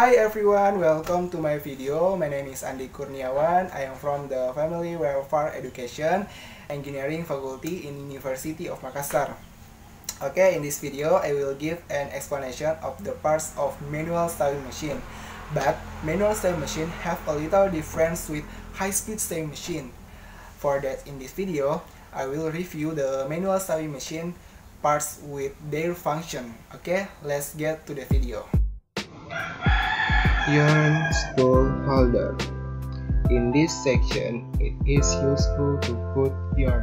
Hi everyone, welcome to my video. My name is A.Kurniawan. I am from the family wr Education Engineering Faculty in University of Makassar. Okay, in this video I will give an explanation of the parts of manual sewing machine. But manual sewing machine have a little difference with high-speed sewing machine. For that, in this video I will review the manual sewing machine parts with their function. Okay, let's get to the video. Yarn spool holder. In this section, it is useful to put yarn.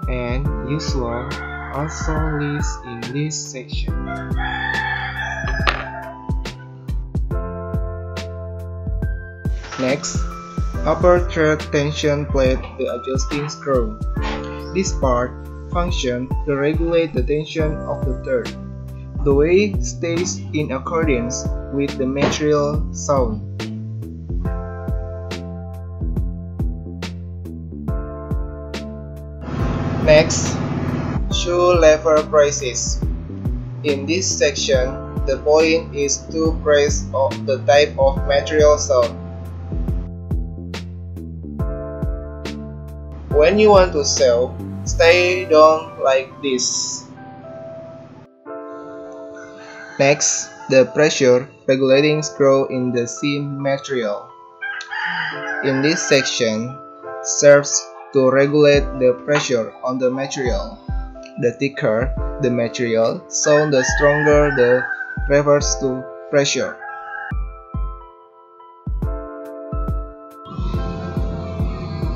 And usual also lives in this section. Next, upper thread tension plate, the adjusting screw. This part functions to regulate the tension of the thread. The weight stays in accordance with the material sewn. Next, shoe lever braces. In this section, the point is to brace of the type of material sewn. When you want to sew, stay down like this. Next, the pressure regulating screw in the seam material. In this section, serves to regulate the pressure on the material. The thicker the material, so the stronger the reverse to pressure.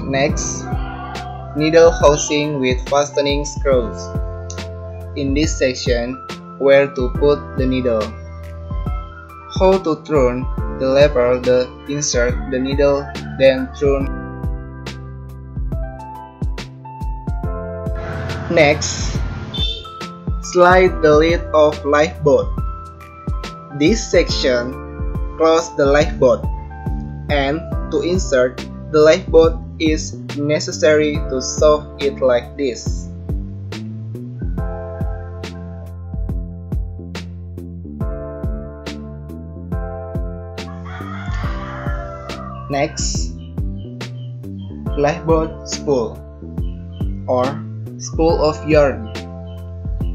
Next, needle housing with fastening screws. In this section, where to put the needle, how to turn the lever to insert the needle, then turn. Next, slide the lid of lifeboat. This section close the lifeboat, and to insert the lifeboat is necessary to sew it like this. Next, lifeboat spool or spool of yarn.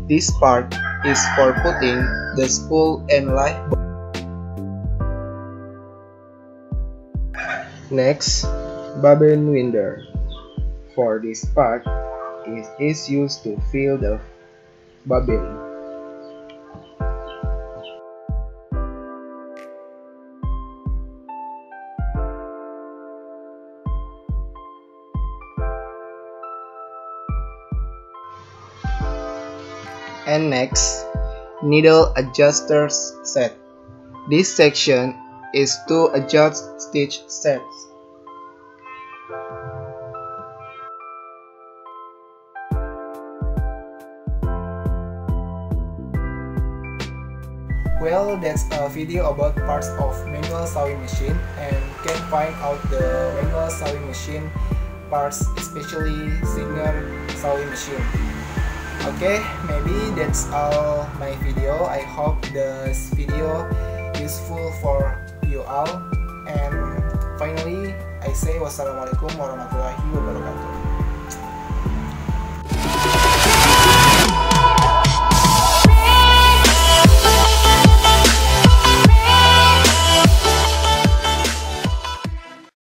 This part is for putting the spool and lifeboat. Next, bobbin winder. For this part, it is used to fill the bobbin. And next, needle adjusters set. This section is to adjust stitch sets. Well, that's a video about parts of manual sewing machine, and you can find out the manual sewing machine parts, especially Singer sewing machine. Okay, maybe that's all my video. I hope this video useful for you all. And finally, I say wassalamualaikum warahmatullahi wabarakatuh.